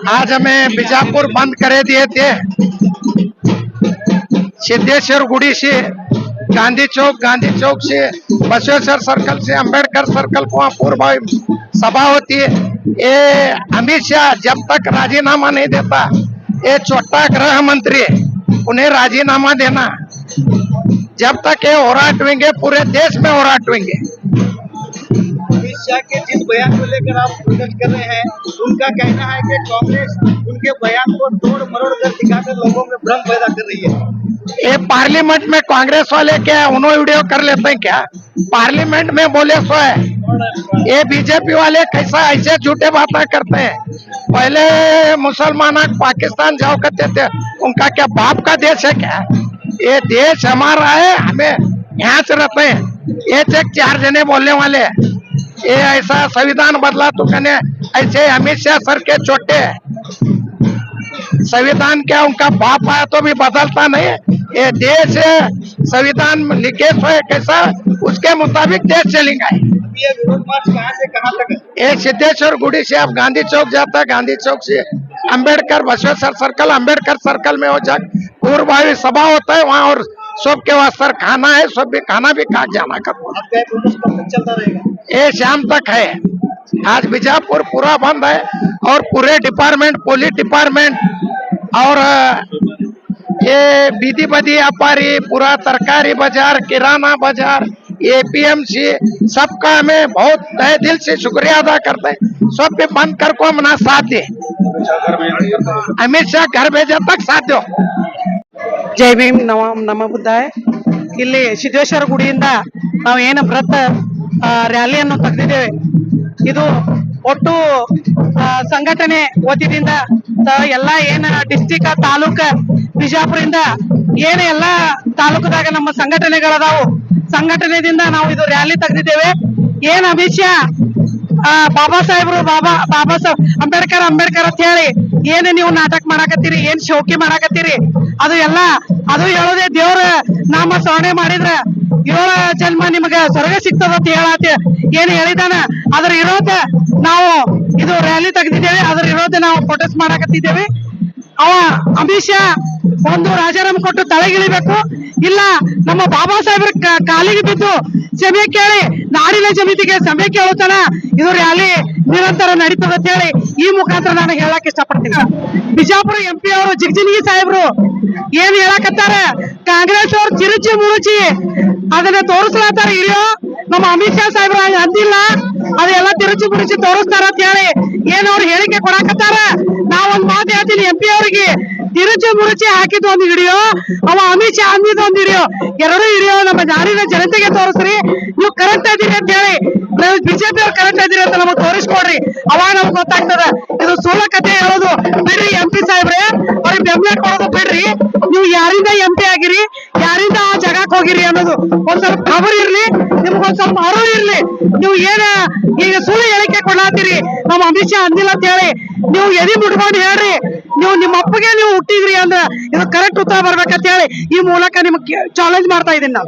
आज हमें बीजापुर बंद करे दिए थे। सिद्धेश्वर गुड़ी से गांधी चौक से बसवेश्वर सर्कल से अंबेडकर सर्कल को पूर्व सभा होती है। ये अमित शाह जब तक राजीनामा नहीं देता, ये छोटा गृह मंत्री उन्हें राजीनामा देना, जब तक ये होराटेंगे पूरे देश में होराटेंगे। अमित शाह के जिस बयान को लेकर आप प्रोटेस्ट कर रहे हैं, उनका कहना है कि कांग्रेस उनके बयान को तोड़ मरोड़ कर दिखाकर लोगों में भ्रम पैदा कर रही है। ये पार्लियामेंट में कांग्रेस वाले क्या उन्होंने वीडियो कर लेते हैं क्या? पार्लियामेंट में बोले सो है। ये बीजेपी वाले कैसा ऐसे झूठे बातें करते हैं। पहले मुसलमान पाकिस्तान जाओ करते थे, उनका क्या बाप का देश है क्या? ये देश हमारा है, हमें यहाँ से रहते हैं। ये चार जने बोलने वाले, ये ऐसा संविधान बदला तो कहने ऐसे अमित शाह सर के छोटे संविधान क्या उनका बाप आया तो भी बदलता नहीं। ये देश संविधान लिखे सो है कैसा, उसके मुताबिक देश चलेगा। ये विरोध मार्च कहाँ से कहाँ तक है? ये सिद्धेश्वर गुड़ी से आप गांधी चौक जाता है, गांधी चौक से अंबेडकर बसवेश्वर सर्कल, अंबेडकर सर्कल में हो जा पूर्व सभा होता है वहाँ, और सबके वास्ते खाना है, सब भी खाना भी खा जाना कर। चलता रहेगा, ये शाम तक है। आज बीजापुर पूरा बंद है और पूरे डिपार्टमेंट, पुलिस डिपार्टमेंट और ये बीदी बदी व्यापारी, पूरा तरकारी बाजार, किराना बाजार, APMC, सबका हमें बहुत तहे दिल से शुक्रिया अदा करते हैं। सब पे बंद कर को हम ना साथ दे, अमित शाह घर भेजे तक साथ दो। ಜೈ ಭೀಮ್ ನಮ ಬುದ್ಧಾಯ. ಇಲ್ಲಿ ಸಿದ್ದೇಶ್ವರ ಗುಡಿಯಿಂದ ನಾವು ಏನು ಬೃಹತ್ ರ್ಯಾಲಿಯನ್ನು ತೆಗೆದಿದ್ದೇವೆ. ಇದು ಒಟ್ಟು ಸಂಘಟನೆ ವತಿಯಿಂದ ಎಲ್ಲ ಏನ ಡಿಸ್ಟ್ರಿಕ್ಟ್ ತಾಲೂಕ ಬಿಜಾಪುರದಿಂದ ಏನ ಎಲ್ಲ ತಾಲೂಕದಾಗ ನಮ್ಮ ಸಂಘಟನೆಗಳದಾವು, ಸಂಘಟನೆದಿಂದ ನಾವು ಇದು ರ್ಯಾಲಿ ತೆಗೆದಿದ್ದೇವೆ. ಏನ್ ಅಮಿತ್ ಶಾ ಬಾಬಾ ಸಾಹೇಬ್ರು ಬಾಬಾ ಸಾಹೇಬ್ ಅಂಬೇಡ್ಕರ್ ಅಂತ ಹೇಳಿ ಏನ್ ನೀವು ನಾಟಕ ಮಾಡಾಕತ್ತೀರಿ, ಏನ್ ಶೋಕಿ ಮಾಡಾಕತ್ತೀರಿ, ಅದು ಎಲ್ಲ ಅದು ಹೇಳೋದೇ ದೇವ್ರ ನಾಮ ಸ್ಮರಣೆ ಮಾಡಿದ್ರ 7 ಜನ್ಮ ನಿಮಗ ಸ್ವರ್ಗ ಸಿಗ್ತದ ಅಂತ ಹೇಳತ್ತೆ ಏನ್ ಹೇಳಿದಾನ. ಅದ್ರ ವಿರೋಧ ನಾವು ಇದು ರ್ಯಾಲಿ ತೆಗೆದಿದ್ದೇವೆ, ಅದ್ರ ವಿರೋಧ ನಾವು ಪ್ರೊಟೆಸ್ಟ್ ಮಾಡಾಕತ್ತಿದ್ದೇವೆ. ಅವ ಅಮಿತ್ ಶಾ ಒಂದು ರಾಜೀನಾಮೆ ಕೊಟ್ಟು ತಲೆಗಿಳಿಬೇಕು, ಇಲ್ಲ ನಮ್ಮ ಬಾಬಾ ಸಾಹೇಬ್ರ ಕಾಲಿಗೆ ಬಿದ್ದು ಕ್ಷಮೆ ಕೇಳಿ ನಾಡಿನ ಸಮಿತಿಗೆ ಕ್ಷಮೆ ಕೇಳುತ್ತಾನ ಇದು ರ್ಯಾಲಿ ನಿರಂತರ ನಡೀತದ ಅಂತ ಹೇಳಿ ಈ ಮುಖಾಂತರ ನಾನು ಹೇಳಕ್ ಇಷ್ಟಪಡ್ತೀನಿ. ಬಿಜಾಪುರ MP ಅವರು ಜಿಗಜಿಣಗಿ ಸಾಹೇಬ್ರು ಏನ್ ಹೇಳಕತ್ತಾರ, ಕಾಂಗ್ರೆಸ್ ಅವ್ರು ತಿರುಚಿ ಮುರುಚಿ ಅದನ್ನ ತೋರಿಸ್ಲಾತಾರ. ಇರೋ ನಮ್ಮ ಅಮಿತ್ ಶಾ ಸಾಹೇಬ್ರ ಅಂದಿಲ್ಲ, ಅದೆಲ್ಲ ತಿರುಚಿ ಮುರುಚಿ ತೋರಿಸ್ತಾರ ಅಂತ ಹೇಳಿ ಏನ್ ಅವ್ರು ಹೇಳಿಕೆ ಕೊಡಾಕತ್ತಾರ. ನಾವೊಂದ್ ಮಾತು ಹೇಳ್ತೀನಿ, MP ಅವ್ರಿಗೆ ತಿರುಚಿ ಮುರುಚಿ ಹಾಕಿದ್ ಒಂದು ವಿಡಿಯೋ, ಅವ ಅಮಿತ್ ಶಾ ಅಂದಿದ್ ಒಂದು ವಿಡಿಯೋ, ಎರಡು ವಿಡಿಯೋ ನಮ್ಮ ನಾಡಿನ ಜನತೆಗೆ ತೋರಿಸ್ರಿ. ನೀವು ಕರೆಕ್ಟ್ ಇದೀರಿ ಅಂತ ಹೇಳಿ, ಬಿಜೆಪಿ ಅವ್ರು ಕರೆಕ್ಟ್ ಇದೀರಿ ಅಂತ ನಮಗ್ ತೋರಿಸ್ಕೊಡ್ರಿ, ಅವಾಗ ನಮ್ಗೆ ಗೊತ್ತಾಗ್ತದ. ಇದು ಸುಳ್ಳ ಕಥೆ ಹೇಳೋದು ಬಿಡ್ರಿ. MP ಸಾಹೇಬ್ರೆ ಅವ್ರಿಗೆ ಬೆಂಬಲ ಕೊಡೋದು ಬಿಡ್ರಿ. ನೀವು ಯಾರಿಂದ MP ಆಗಿರಿ, ಯಾರಿಂದ ಆ ಜಾಗಕ್ಕೆ ಹೋಗಿರಿ ಅನ್ನೋದು ಒಂದ್ ಸ್ವಲ್ಪ ಖಬರ್ ಇರ್ಲಿ, ನಿಮ್ಗೊಂದ್ ಸ್ವಲ್ಪ ಅರಿವು ಇರ್ಲಿ. ನೀವು ಏನ ಈಗ ಸುಳ್ಳು ಹೇಳಿಕೆ ಕೊಡ್ಲಾತೀರಿ, ನಮ್ಮ ಅಮಿತ್ ಶಾ ಅಂದಿಲ್ಲ ಅಂತ ಹೇಳಿ ನೀವು ಎದಿ ಮುಟ್ಕೊಂಡು ಹೇಳ್ರಿ. ನೀವು ನಿಮ್ಮ ಅಪ್ಪಗೆ ನೀವು ಹುಟ್ಟಿದ್ರಿ ಅಂದ್ರ ಇದು ಕರೆಕ್ಟ್ ಉತ್ತರ ಬರ್ಬೇಕಂತ ಹೇಳಿ ಈ ಮೂಲಕ ನಿಮ್ಗೆ ಚಾಲೆಂಜ್ ಮಾಡ್ತಾ ಇದೀನಿ. ನಾವು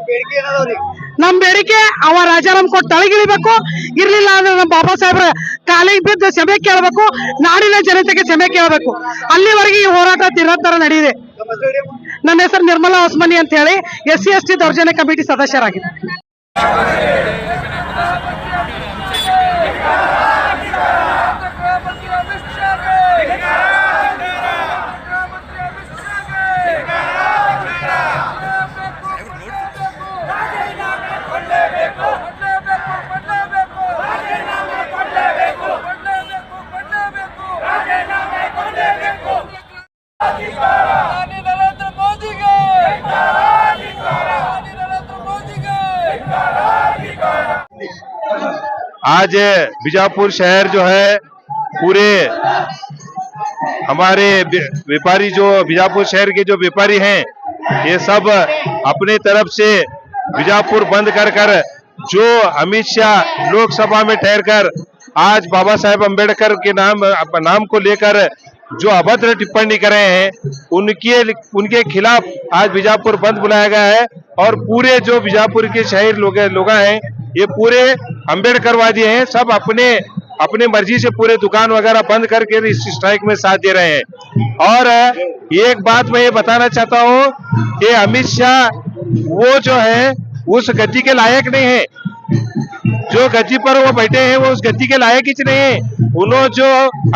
ನಮ್ ಬೇಡಿಕೆ ಅವ ರಾಜೀನಾಮೆ ಕೊಟ್ಟು ತಳಗಿಳಿಬೇಕು, ಇರ್ಲಿಲ್ಲ ಅಂದ್ರೆ ನಮ್ಮ ಬಾಬಾ ಸಾಹೇಬ್ರ ಕಾಲಿಗೆ ಬಿದ್ದು ಕ್ಷಮೆ ಕೇಳಬೇಕು, ನಾಡಿನ ಜನತೆಗೆ ಕ್ಷಮೆ ಕೇಳಬೇಕು. ಅಲ್ಲಿವರೆಗೆ ಈ ಹೋರಾಟ ನಿರಂತರ ನಡೆಯಿದೆ. ನನ್ನ ಹೆಸರು ನಿರ್ಮಲಾ ಹೊಸ್ಮನಿ ಅಂತ ಹೇಳಿ SC/ST ದೌರ್ಜನ್ಯ ಕಮಿಟಿ ಸದಸ್ಯರಾಗಿದೆ. आज बीजापुर शहर जो है पूरे हमारे व्यापारी जो बीजापुर शहर के जो व्यापारी हैं ये सब अपने तरफ से बीजापुर बंद कर कर जो अमित शाह लोकसभा में ठहरकर आज बाबा साहेब अम्बेडकर के नाम को लेकर जो अभद्र टिप्पणी कर रहे हैं उनके खिलाफ आज बीजापुर बंद बुलाया गया है। और पूरे जो बीजापुर के शहर लोग हैं ये पूरे अम्बेडकरवादी हैं, सब अपने मर्जी से पूरे दुकान वगैरह बंद करके इस स्ट्राइक में साथ दे रहे हैं। और एक बात मैं ये बताना चाहता हूँ कि अमित शाह वो जो है उस गद्दी के लायक नहीं है, जो गद्दी पर वो बैठे हैं वो उस गद्दी के लायक ही नहीं है। उन्होंने जो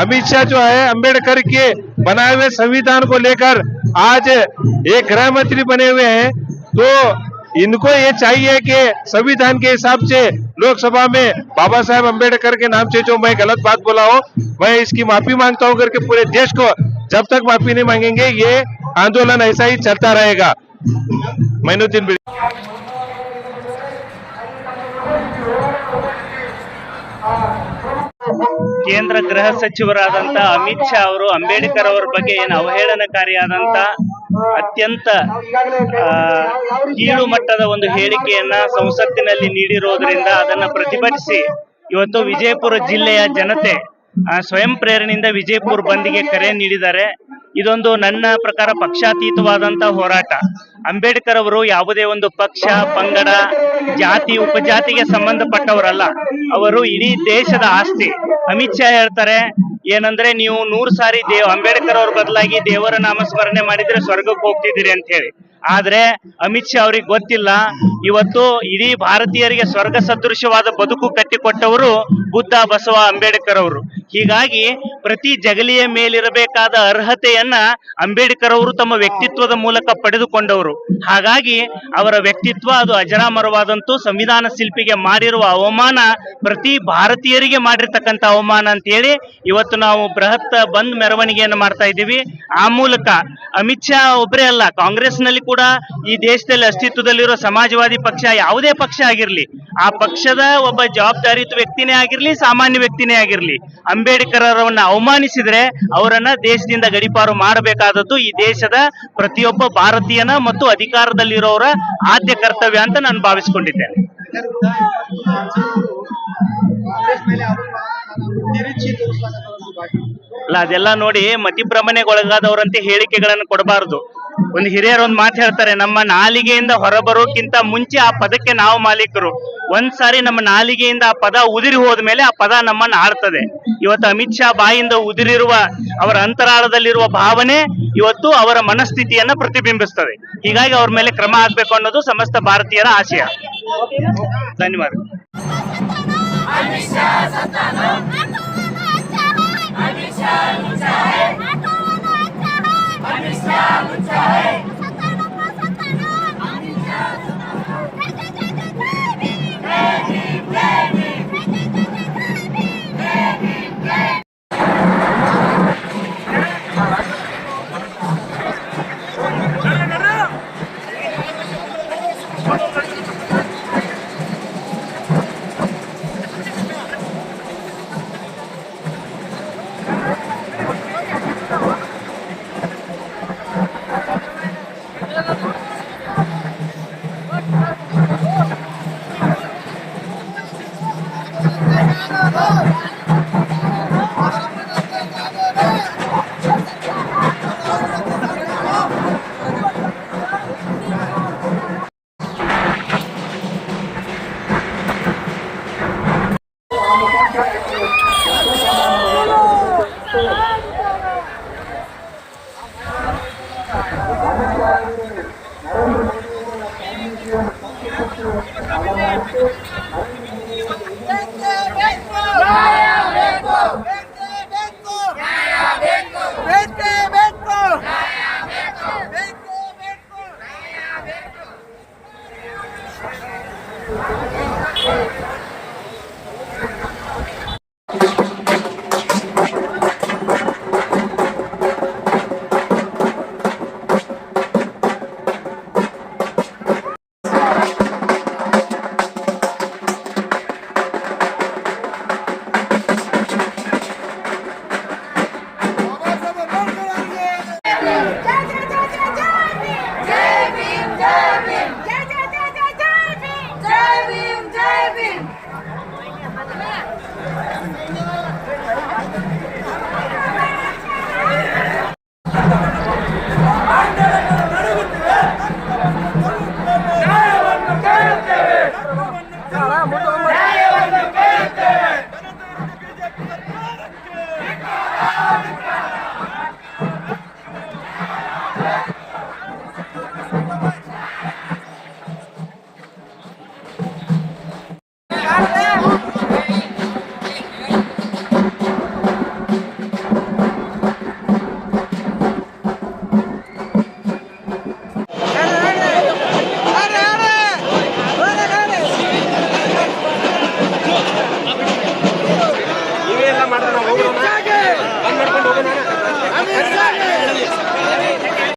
अमित शाह जो है अम्बेडकर के बनाए हुए संविधान को लेकर आज एक गृह मंत्री बने हुए हैं, तो इनको ये चाहिए कि संविधान के हिसाब से लोकसभा में बाबा साहेब अम्बेडकर के नाम से जो मैं गलत बात बोला हूँ मैं इसकी माफी मांगता हूँ करके पूरे देश को जब तक माफी नहीं मांगेंगे ये आंदोलन ऐसा ही चलता रहेगा। मैनुद्दीन ಕೇಂದ್ರ ಗೃಹ ಸಚಿವರಾದಂತ ಅಮಿತ್ ಶಾ ಅವರು ಅಂಬೇಡ್ಕರ್ ಅವರ ಬಗ್ಗೆ ಏನು ಅವಹೇಳನಕಾರಿಯಾದಂತ ಅತ್ಯಂತ ಕೀಳು ಮಟ್ಟದ ಒಂದು ಹೇಳಿಕೆಯನ್ನ ಸಂಸತ್ತಿನಲ್ಲಿ ನೀಡಿರೋದ್ರಿಂದ ಅದನ್ನ ಪ್ರತಿಭಟಿಸಿ ಇವತ್ತು ವಿಜಯಪುರ ಜಿಲ್ಲೆಯ ಜನತೆ ಸ್ವಯಂ ಪ್ರೇರಣೆಯಿಂದ ವಿಜಯಪುರ ಬಂದ್ಗೆ ಕರೆ ನೀಡಿದ್ದಾರೆ. ಇದೊಂದು ನನ್ನ ಪ್ರಕಾರ ಪಕ್ಷಾತೀತವಾದಂತ ಹೋರಾಟ. ಅಂಬೇಡ್ಕರ್ ಅವರು ಯಾವುದೇ ಒಂದು ಪಕ್ಷ ಪಂಗಡ ಜಾತಿ ಉಪಜಾತಿಗೆ ಸಂಬಂಧಪಟ್ಟವರಲ್ಲ, ಅವರು ಇಡೀ ದೇಶದ ಆಸ್ತಿ. ಅಮಿತ್ ಶಾ ಹೇಳ್ತಾರೆ ಏನಂದ್ರೆ ನೀವು 100 ಸಾರಿ ಅಂಬೇಡ್ಕರ್ ಅವ್ರ ಬದಲಾಗಿ ದೇವರ ನಾಮಸ್ಮರಣೆ ಮಾಡಿದ್ರೆ ಸ್ವರ್ಗಕ್ಕೆ ಹೋಗ್ತಿದ್ದೀರಿ ಅಂತ ಹೇಳಿ. ಆದ್ರೆ ಅಮಿತ್ ಶಾ ಅವ್ರಿಗೆ ಗೊತ್ತಿಲ್ಲ, ಇವತ್ತು ಇಡೀ ಭಾರತೀಯರಿಗೆ ಸ್ವರ್ಗ ಸದೃಶವಾದ ಬದುಕು ಕಟ್ಟಿಕೊಟ್ಟವರು ಬುದ್ಧ ಬಸವ ಅಂಬೇಡ್ಕರ್ ಅವರು. ಹೀಗಾಗಿ ಪ್ರತಿ ಜಗಲಿಯ ಮೇಲಿರಬೇಕಾದ ಅರ್ಹತೆಯನ್ನ ಅಂಬೇಡ್ಕರ್ ಅವರು ತಮ್ಮ ವ್ಯಕ್ತಿತ್ವದ ಮೂಲಕ ಪಡೆದುಕೊಂಡವರು. ಹಾಗಾಗಿ ಅವರ ವ್ಯಕ್ತಿತ್ವ ಅದು ಅಜರಾಮರವಾದಂತೂ. ಸಂವಿಧಾನ ಶಿಲ್ಪಿಗೆ ಮಾಡಿರುವ ಅವಮಾನ ಪ್ರತಿ ಭಾರತೀಯರಿಗೆ ಮಾಡಿರ್ತಕ್ಕಂಥ ಅವಮಾನ ಅಂತ ಹೇಳಿ ಇವತ್ತು ನಾವು ಬೃಹತ್ ಬಂದ್ ಮೆರವಣಿಗೆಯನ್ನು ಮಾಡ್ತಾ ಇದ್ದೀವಿ. ಆ ಮೂಲಕ ಅಮಿತ್ ಶಾ ಒಬ್ಬರೇ ಅಲ್ಲ, ಕಾಂಗ್ರೆಸ್ ನಲ್ಲಿ ಕೂಡ ಈ ದೇಶದಲ್ಲಿ ಅಸ್ತಿತ್ವದಲ್ಲಿರೋ ಸಮಾಜವಾದಿ ಪಕ್ಷ ಯಾವುದೇ ಪಕ್ಷ ಆಗಿರ್ಲಿ, ಆ ಪಕ್ಷದ ಒಬ್ಬ ಜವಾಬ್ದಾರಿಯುತ ವ್ಯಕ್ತಿನೇ ಆಗಿರ್ಲಿ, ಸಾಮಾನ್ಯ ವ್ಯಕ್ತಿನೇ ಆಗಿರ್ಲಿ, ಅಂಬೇಡ್ಕರ್ ಅವರನ್ನ ಅವಮಾನಿಸಿದ್ರೆ ಅವರನ್ನ ದೇಶದಿಂದ ಗಡೀಪಾರು ಮಾಡಬೇಕಾದದ್ದು ಈ ದೇಶದ ಪ್ರತಿಯೊಬ್ಬ ಭಾರತೀಯನ ಮತ್ತು ಅಧಿಕಾರದಲ್ಲಿರೋರ ಆದ್ಯ ಕರ್ತವ್ಯ ಅಂತ ನಾನು ಭಾವಿಸಿಕೊಂಡಿದ್ದೇನೆ. ಅಲ್ಲ, ಅದೆಲ್ಲ ನೋಡಿ ಮತಿಭ್ರಮಣೆಗೊಳಗಾದವರಂತೆ ಹೇಳಿಕೆಗಳನ್ನು ಕೊಡಬಾರದು. ಒಂದು ಹಿರಿಯರು ಒಂದು ಮಾತು ಹೇಳ್ತಾರೆ, ನಮ್ಮ ನಾಲಿಗೆಯಿಂದ ಹೊರಬರೋಕ್ಕಿಂತ ಮುಂಚೆ ಆ ಪದಕ್ಕೆ ನಾವು ಮಾಲೀಕರು. ಒಂದ್ಸಾರಿ ನಮ್ಮ ನಾಲಿಗೆಯಿಂದ ಆ ಪದ ಉದಿರಿ ಹೋದ್ಮೇಲೆ ಆ ಪದ ನಮ್ಮನ್ನು ಆಳ್ತದೆ. ಇವತ್ತು ಅಮಿತ್ ಶಾ ಬಾಯಿಂದ ಉದಿರಿರುವ ಅವರ ಅಂತರಾಳದಲ್ಲಿರುವ ಭಾವನೆ ಇವತ್ತು ಅವರ ಮನಸ್ಥಿತಿಯನ್ನ ಪ್ರತಿಬಿಂಬಿಸ್ತದೆ. ಹೀಗಾಗಿ ಅವ್ರ ಮೇಲೆ ಕ್ರಮ ಆಗ್ಬೇಕು ಅನ್ನೋದು ಸಮಸ್ತ ಭಾರತೀಯರ ಆಶಯ. ಧನ್ಯವಾದ. ನೀವೇ ಎಲ್ಲ ಮಾಡಿದ್ರೆ ನಾವು ಹೋಗೋಣ ಬಂದ್ ಮಾಡ್ಕೊಂಡು ಹೋಗೋಣ